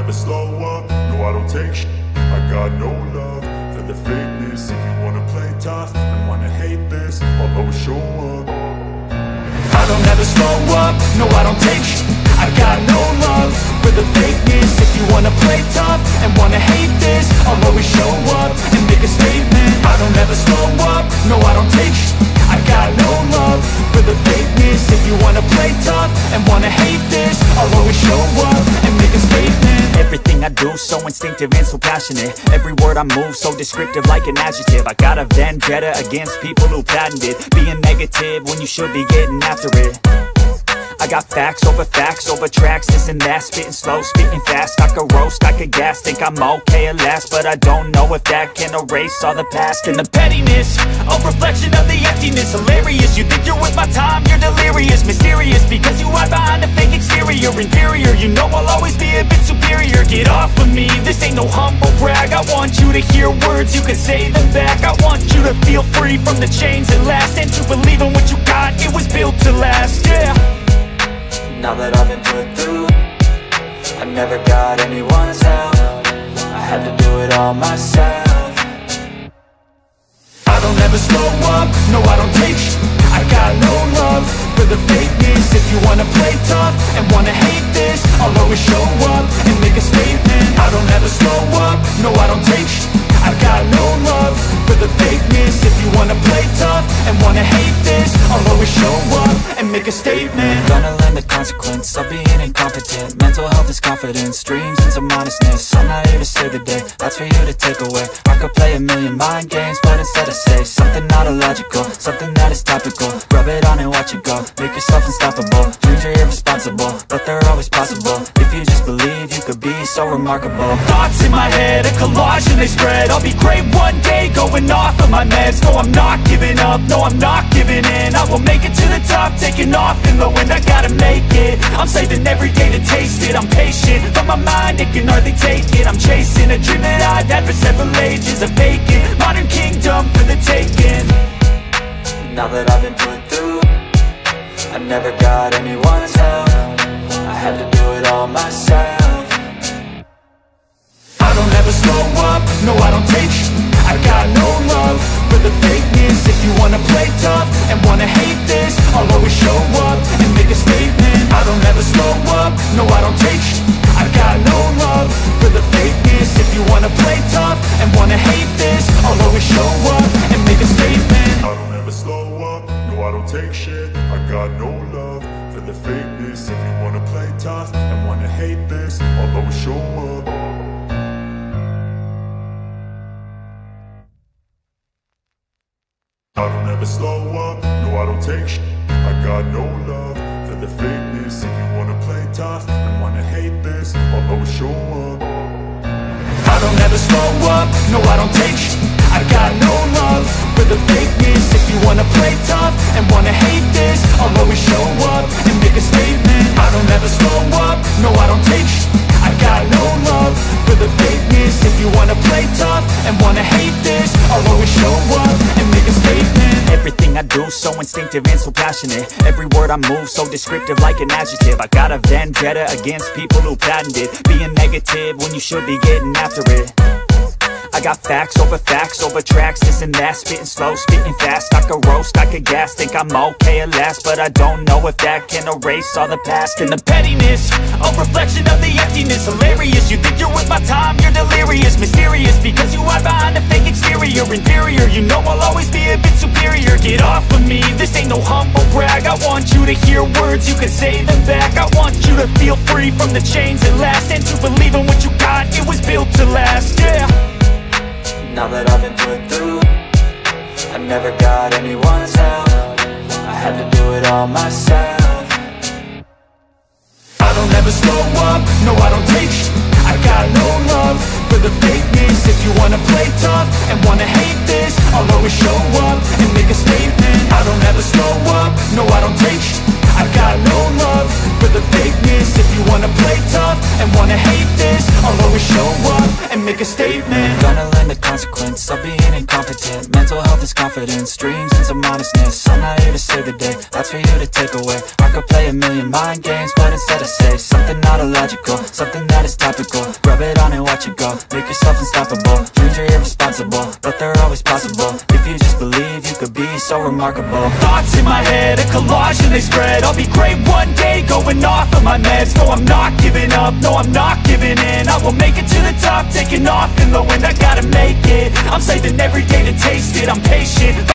never slow up, no I don't take shit. I got no love for the fakeness. If you wanna play tough and wanna hate this, I'll always show up. I don't ever slow up, no I don't take shit. I got no love for the fakeness. If you wanna play tough and wanna hate this, I'll always show up and make a statement. I don't ever slow up, no I don't take shit. I got no love for the fakeness. If you wanna play tough and wanna hate this, I'll always show up and make a statement. Everything I do so instinctive and so passionate. Every word I move so descriptive like an adjective. I got a vendetta against people who patented being negative when you should be getting after it. I got facts over tracks, this and that. Spitting slow, spitting fast. I could roast, I could gas. Think I'm okay at last, but I don't know if that can erase all the past. And the pettiness, a reflection of the emptiness. Hilarious, you think you're with my time, you're delirious. Mysterious, because you hide behind a fake exterior. Inferior, you know I'll always be a bit superior. Get off of me, this ain't no humble brag. I want you to hear words, you can say them back. I want you to feel free from the chains that last, and to believe in what you got, it was built to last, yeah. Now that I've been put through, I never got anyone's help. I had to do it all myself. I don't ever slow up, no I don't take shit. I got no love for the fakeness. If you wanna play tough and wanna hate this, I'll always show up and make a statement. I don't ever slow up, no I don't take shit. I got no love for the fakeness. If you wanna play tough and wanna hate this, I'll always show up and make a statement. Gonna learn the consequence of being incompetent. Mental health is confidence, dreams and some honestness. I'm not here to save the day, that's for you to take away. I could play a million mind games, but instead I say something not illogical, something that is topical. Rub it on and watch it go, make yourself unstoppable. Dreams are irresponsible, but they're always possible. If you just believe, you could be so remarkable. Thoughts in my head, a collage and they spread. I'll be great one day, going off of my meds. No, I'm not giving up, no, I'm not giving in. I will make it to the top, taking off in the wind. I gotta make it, I'm saving every day to taste it. I'm patient, but my mind, it can hardly take it. I'm chasing a dream that I've had for several ages. A vacant, modern kingdom for the taking. Now that I've been put through, I never got anyone's help. I had to do it all myself. I don't ever slow up, no I don't take shit. I got no love for the fakeness. If you wanna play tough and wanna hate this, I'll always show up and make a statement. I don't ever slow up, no I don't take shit. I got no love for the fakeness. If you wanna play tough and wanna hate this, I'll always show up and make a statement. I don't ever slow up, no I don't take shit. I got no love for the fakeness. If you wanna play tough and wanna hate this, I'll always show up. I don't ever slow up, no I don't take shit. I got no love for the fakeness. If you wanna play tough and wanna hate this, I'll always show up. I don't ever slow up, no I don't take shit. I got no love for the fakeness. If you wanna play tough and wanna hate this, I'll always show up and make a statement. I don't ever slow up, no I don't take shit. I got no love for the fakeness. If you wanna play tough and wanna hate this, I'll always show up and make a statement. Everything I do so instinctive and so passionate. Every word I move so descriptive like an adjective. I got a vendetta against people who patented being negative when you should be getting after it. I got facts over tracks, this and that. Spitting slow, spitting fast. I could roast, I could gas. Think I'm okay at last, but I don't know if that can erase all the past. And the pettiness, a reflection of the emptiness. Hilarious, you think you're with my time, you're delirious. Mysterious, because you hide behind a fake exterior. Inferior, you know I'll always be a bit superior. Get off of me, this ain't no humble brag. I want you to hear words, you can say them back. I want you to feel free from the chains that last, and to believe in what you got, it was built to last, yeah. Now that I've been put through, I never got anyone's help. I had to do it all myself. I don't ever slow up, no I don't take shit. I got no love for the fakeness. If you wanna play tough and wanna hate this, I'll always show up and make a statement. I don't ever slow up, no I don't take shit. I got no love for the fakeness. If you wanna play tough and wanna hate this, I'll always show up and make a statement. Gonna learn the consequence of being incompetent. Mental health is confidence. confidence, dreams and some honestness. I'm not here to save the day, that's for you to take away. I could play a million mind games, but instead I say something not illogical, something that is topical. Rub it on and watch it go, make yourself unstoppable. Dreams are irresponsible, but they're always possible. If you just believe, you could be so remarkable. Thoughts in my head, a collage and they spread. I'll be great one day, going off of my meds. No, I'm not giving up, no, I'm not giving in. I will make it to the top, taking off in the wind. I gotta make it, I'm saving every day to taste it. I'm patient.